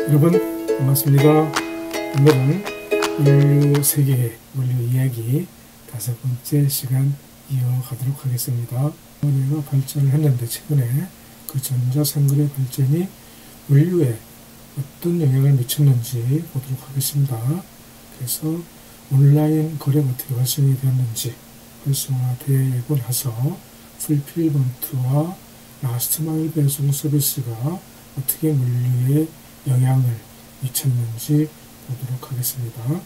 여러분 반갑습니다. 오늘은 물류 세계의 물류 이야기 5번째 시간 이어가도록 하겠습니다. 우리가 발전을 했는데 최근에 그 전자상거래 발전이 물류에 어떤 영향을 미쳤는지 보도록 하겠습니다. 그래서 온라인 거래가 어떻게 활성이 되었는지, 활성화되고 나서 풀필먼트와 라스트마일 배송 서비스가 어떻게 물류에 영향을 미쳤는지 보도록 하겠습니다.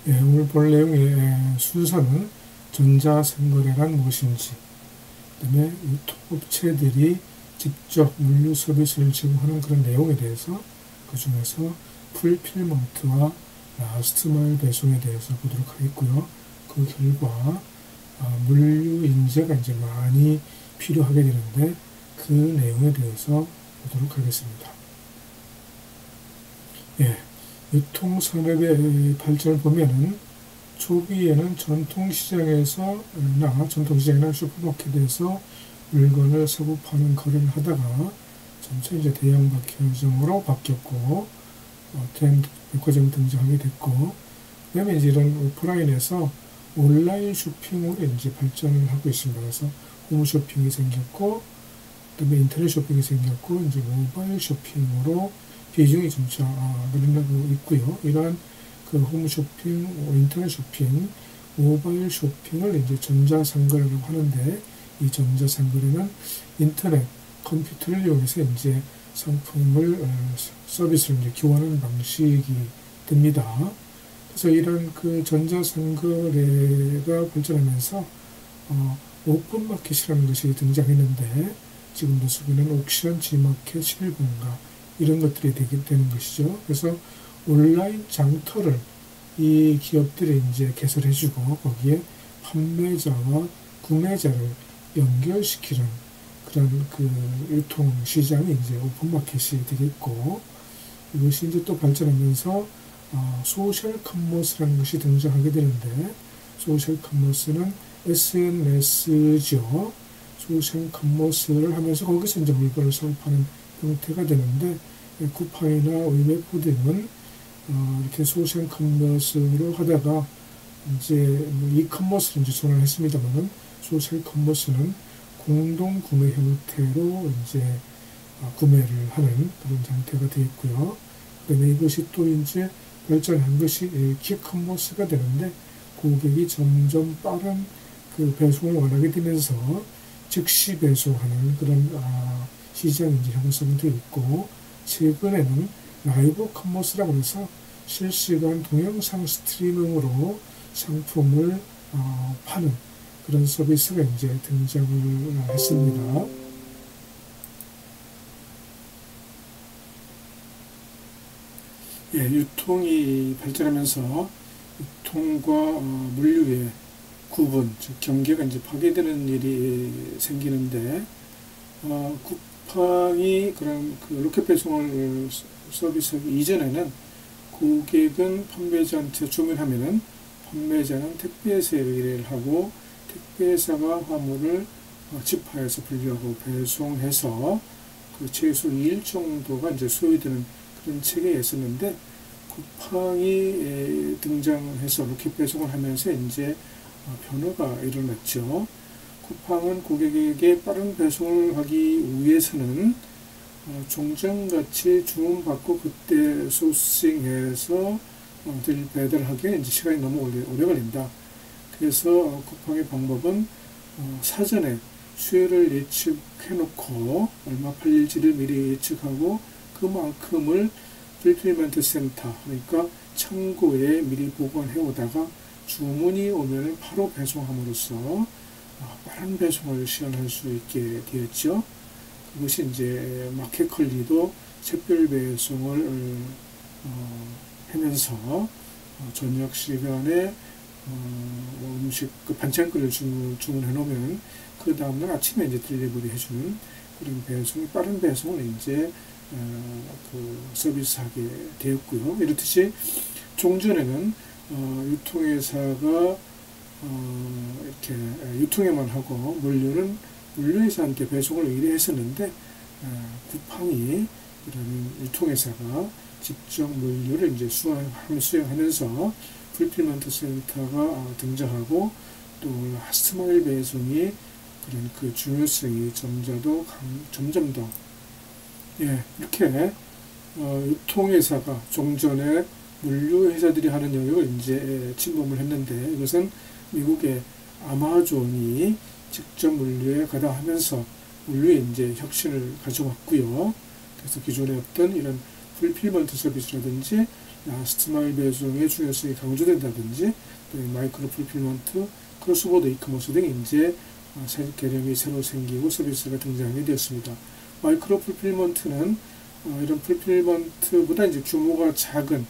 오늘 볼 내용의 순서는 전자상거래란 무엇인지, 그 다음에 유통업체들이 직접 물류 서비스를 제공하는 그런 내용에 대해서, 그 중에서 풀필먼트와 라스트마일 배송에 대해서 보도록 하겠고요. 그 결과 물류 인재가 이제 많이 필요하게 되는데 그 내용에 대해서 보도록 하겠습니다. 유통산업의 발전을 보면은 초기에는 전통시장이나 슈퍼마켓에서 물건을 사고 파는 거래를 하다가 점차 이제 대형백화점으로 바뀌었고, 백화점 등장하게 됐고, 그다음에 이제 이런 오프라인에서 온라인 쇼핑으로 이제 발전을 하고 있습니다. 그래서 홈쇼핑이 생겼고, 그다음에 인터넷 쇼핑이 생겼고, 이제 모바일 쇼핑으로 비중이 점차 늘어나고 있고요. 이러한 그 홈쇼핑, 인터넷 쇼핑, 모바일 쇼핑을 이제 전자상거래라고 하는데, 이 전자상거래는 인터넷, 컴퓨터를 이용해서 이제 상품을, 서비스를 이제 교환하는 방식이 됩니다. 그래서 이런 그 전자상거래가 발전하면서, 오픈마켓이라는 것이 등장했는데, 지금도 쓰기는 옥션, 지마켓, 실본가, 이런 것들이 되는 것이죠. 그래서 온라인 장터를 이 기업들이 이제 개설해주고, 거기에 판매자와 구매자를 연결시키는 그런 그 유통 시장이 이제 오픈마켓이 되겠고, 이것이 이제 또 발전하면서 소셜 커머스라는 것이 등장하게 되는데, 소셜 커머스는 SNS죠. 소셜 커머스를 하면서 거기서 이제 물건을 사고 파는 형태가 되는데, 쿠팡이나 위메프 등은 이렇게 소셜 커머스로 하다가 이제 이커머스를 이제 전환했습니다만은, 소셜 커머스는 공동 구매 형태로 이제 구매를 하는 그런 형태가 되겠고요. 그다음에 이것이 또 이제 발전한 것이 키커머스가 되는데, 고객이 점점 빠른 그 배송을 원하게 되면서 즉시 배송하는 그런 시장이 이제 형성되어 있고, 최근에는 라이브 커머스라고 해서 실시간 동영상 스트리밍으로 상품을 파는 그런 서비스가 이제 등장을 했습니다. 유통이 발전하면서 유통과 물류의 구분, 즉 경계가 이제 파괴되는 일이 생기는데, 쿠팡이 그런 그 로켓 배송을 서비스하기 이전에는 고객은 판매자한테 주문하면은 판매자는 택배사에 의뢰를 하고, 택배사가 화물을 집하에서 분류하고 배송해서 그 최소 2일 정도가 이제 소요되는 그런 체계에 있었는데, 쿠팡이 등장해서 로켓 배송을 하면서 이제 변화가 일어났죠. 쿠팡은 고객에게 빠른 배송을 하기 위해서는 종전같이 주문받고 그때 소싱해서 배달하기에 이제 시간이 너무 오래 걸린다. 그래서 쿠팡의 방법은 사전에 수요를 예측해놓고 얼마 팔릴지를 미리 예측하고 그만큼을 풀필먼트 센터, 그러니까 창고에 미리 보관해오다가 주문이 오면 바로 배송함으로써 빠른 배송을 시연할 수 있게 되었죠. 그것이 이제 마켓컬리도 샛별 배송을 하면서 저녁 시간에 음식 반찬거리를 주문해 놓으면 그 다음날 아침에 이제 딜리버리 해주는 그런 배송이, 빠른 배송을 이제 그 서비스하게 되었고요. 이렇듯이 종전에는 유통회사가 이렇게 유통에만 하고 물류회사한테 배송을 의뢰했었는데, 쿠팡이 그러면 유통회사가 직접 물류를 이제 수행하면서 풀필먼트 센터가 등장하고 또 라스트마일 배송이 그런 그 중요성이 점점 더 이렇게 유통회사가 종전에 물류회사들이 하는 영역을 이제 침범을 했는데 이것은 미국의 아마존이 직접 물류에 가담하면서 물류에 이제 혁신을 가져왔고요. 그래서 기존에 어떤 이런 풀필먼트 서비스라든지 라스트마일 배송의 중요성이 강조된다든지 또 마이크로 풀필먼트, 크로스보더 이커머스 등이 이제 개념이 새로 생기고 서비스가 등장하게 되었습니다. 마이크로 풀필먼트는 이런 풀필먼트보다 이제 규모가 작은,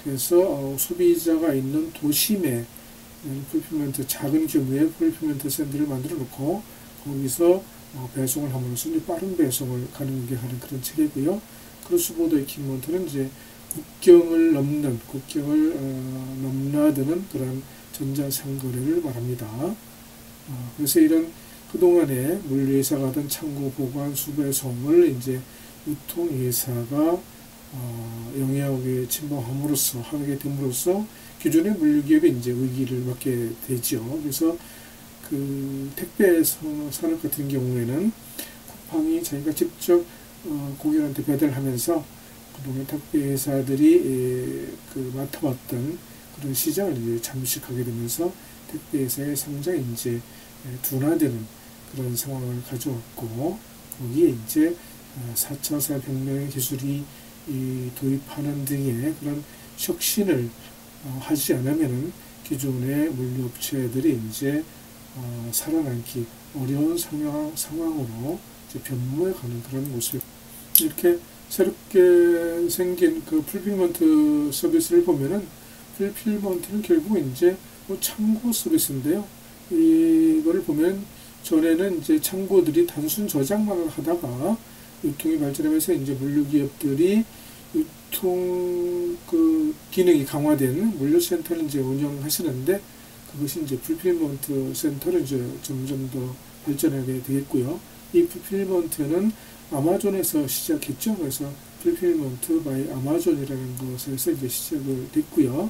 그래서 소비자가 있는 도심에 풀필먼트, 작은 규모의 풀필먼트 센터를 만들어 놓고 거기서 배송을 함으로써 이제 빠른 배송을 가능하게 하는 그런 체계고요. 크로스보더 이커머스는 이제 국경을 넘나드는 그런 전자상거래를 말합니다. 그래서 이런 그동안에 물류회사가 하던 창고 보관 수배송을 이제 유통회사가 영역에 침범함으로써 하게 됨으로써 기존의 물류기업이 이제 위기를 맞게 되죠. 그래서 그 택배 산업 같은 경우에는 쿠팡이 자기가 직접 고객한테 배달하면서 그동안 택배 회사들이 맡아왔던 그런 시장을 이제 잠식하게 되면서 택배 회사의 성장이 이제 둔화되는 그런 상황을 가져왔고, 거기에 이제 4차 산업혁명의 기술이 도입하는 등의 그런 혁신을 하지 않으면은 기존의 물류업체들이 이제 살아남기 어려운 상황으로 이제 변모해가는 그런 모습. 이렇게 새롭게 생긴 그 풀필먼트 서비스를 보면은, 풀필먼트는 결국 이제 창고 서비스인데요. 이거를 보면 전에는 이제 창고들이 단순 저장만 하다가 유통이 발전하면서 이제 물류기업들이 유통 그 기능이 강화된 물류센터를 이제 운영하시는데, 그것이 이제 풀필먼트 센터로 이제 점점 더 발전하게 되겠고요. 이 풀필먼트는 아마존에서 시작했죠. 그래서 풀필먼트 바이 아마존이라는 것에서 이제 시작을 됐고요.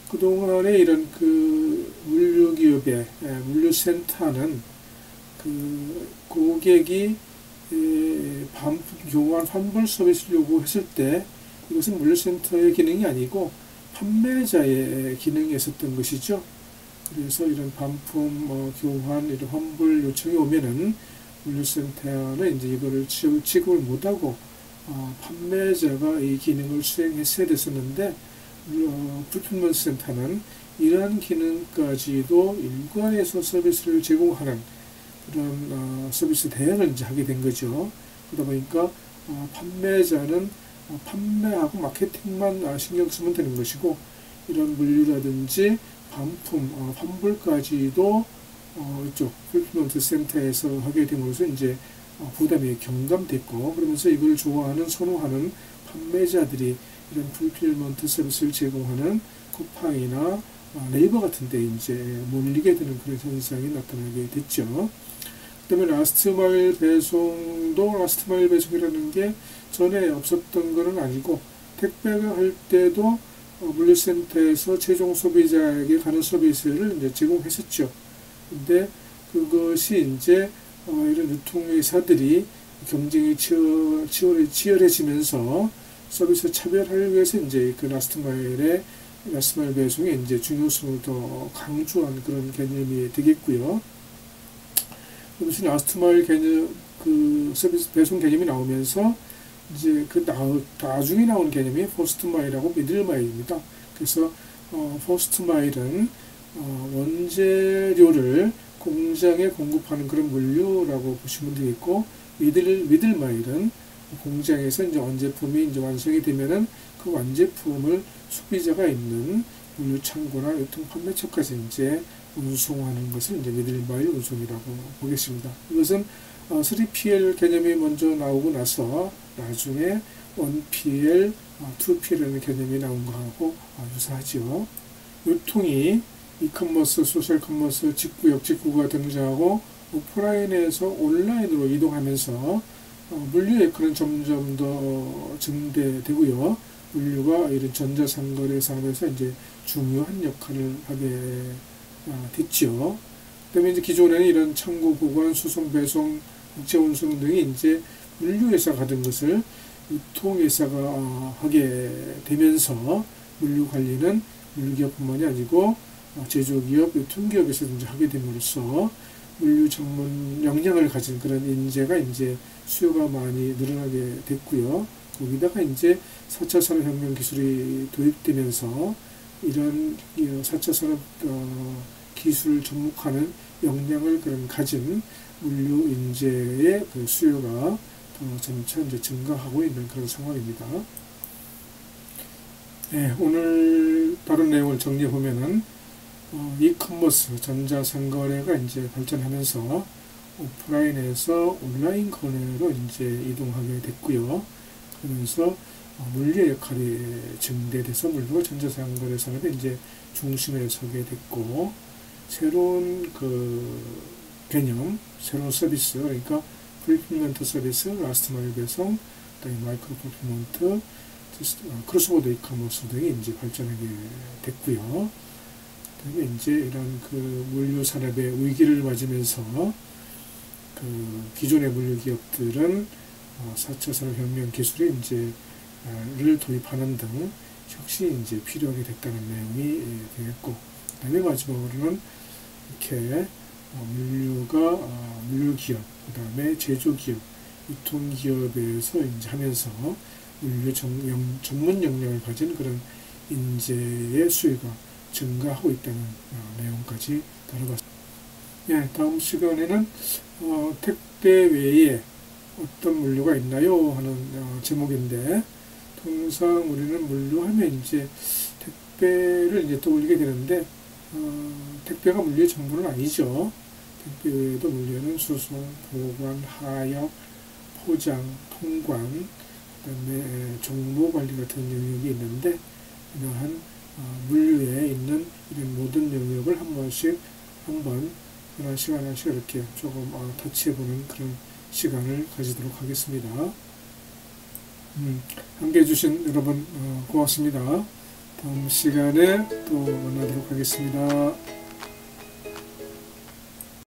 그동안에 이런 그 물류기업의 물류센터는 그 고객이 교환 환불 서비스를 요구했을 때 이것은 물류센터의 기능이 아니고 판매자의 기능이 있었던 것이죠. 그래서 이런 반품 교환 이런 환불 요청이 오면은 물류센터는 이제 이거를 지급을 못하고 판매자가 이 기능을 수행했어야 됐었는데, 풀필먼트 센터는 이러한 기능까지도 일관해서 서비스를 제공하는 그런 서비스 대행을 이제 하게 된 거죠. 그러다 보니까 판매자는 판매하고 마케팅만 신경 쓰면 되는 것이고, 이런 물류라든지 반품, 환불까지도 이쪽 풀필먼트 센터에서 하게 됨으로써 이제 부담이 경감됐고, 그러면서 이걸 좋아하는, 선호하는 판매자들이 이런 풀필먼트 서비스를 제공하는 쿠팡이나 네이버 같은 데 이제 몰리게 되는 그런 현상이 나타나게 됐죠. 그 다음에 라스트마일 배송도, 라스트마일 배송이라는 게 전에 없었던 것은 아니고, 택배가 할 때도 물류센터에서 최종 소비자에게 가는 서비스를 이제 제공했었죠. 근데 그것이 이제 이런 유통회사들이 경쟁이 치열해지면서 서비스 차별화를 위해서 이제 그 라스트마일 배송의 이제 중요성을 더 강조한 그런 개념이 되겠고요. 그래서 라스트마일 개념, 그 서비스 배송 개념이 나오면서 이제 그 나중에 나온 개념이 퍼스트마일하고 미들마일입니다. 그래서 퍼스트마일은 원재료를 공장에 공급하는 그런 물류라고 보시면 되겠고, 미들마일은 공장에서 이제 완제품이 이제 완성이 되면은 그 완제품을 소비자가 있는 물류 창고나 유통 판매처까지 이제 운송하는 것을 이제 미들마일 운송이라고 보겠습니다. 이것은 3PL 개념이 먼저 나오고 나서 나중에 1PL, 2PL이라는 개념이 나온 것하고 유사하죠. 유통이 이커머스, 소셜 커머스, 직구, 역직구가 등장하고 오프라인에서 온라인으로 이동하면서 물류의 역할은 점점 더 증대되고요. 물류가 이런 전자상거래 산업에서 이제 중요한 역할을 하게 됐죠. 그다음에 이제 기존에는 이런 창고, 보관, 수송, 배송, 국제 운송 등이 이제 물류회사가 하던 것을 유통회사가 하게 되면서 물류 관리는 물류기업뿐만이 아니고 제조기업, 유통기업에서 이제 하게 됨으로써 물류 전문 역량을 가진 그런 인재가 이제 수요가 많이 늘어나게 됐고요. 거기다가 이제 4차 산업혁명 기술이 도입되면서 이런 4차 산업 기술을 접목하는 역량을 가진 물류 인재의 그 수요가 점차 이제 증가하고 있는 그런 상황입니다. 네, 오늘 다룬 내용을 정리해 보면은 이커머스 전자상거래가 이제 발전하면서 오프라인에서 온라인 거래로 이제 이동하게 됐고요. 그러면서 물류의 역할이 증대돼서 물류가 전자상거래 산업의 이제 중심에 서게 됐고, 새로운 그 개념, 새로운 서비스, 그러니까 풀필먼트 서비스, 라스트 마일 배송, 그다음에 마이크로 풀필먼트, 크로스보더 이커머스 등이 이제 발전하게 됐고요. 그다음에 이제 이런 그 물류 산업의 위기를 맞으면서 그 기존의 물류 기업들은 4차 산업혁명 기술이 이제 를 도입하는 등 혁신이 이제 필요하게 됐다는 내용이 되겠고, 그다음에 마지막으로는 이렇게 물류기업, 그다음에 제조기업, 유통기업에서 이제 하면서 물류 전문 역량을 가진 그런 인재의 수요가 증가하고 있다는 내용까지 다뤄봤습니다. 예, 다음 시간에는 택배 외에 어떤 물류가 있나요? 하는 제목인데, 통상 우리는 물류하면 이제 택배를 이제 떠올리게 되는데, 택배가 물류의 전부는 아니죠. 택배 외에도 물류는 수송, 보관, 하역, 포장, 통관, 그다음에 정보 관리 같은 영역이 있는데, 이러한 물류에 있는 이런 모든 영역을 한번 하나씩 이렇게 조금 터치해보는 그런 시간을 가지도록 하겠습니다. 함께 해주신 여러분 고맙습니다. 다음 시간에 또 만나도록 하겠습니다.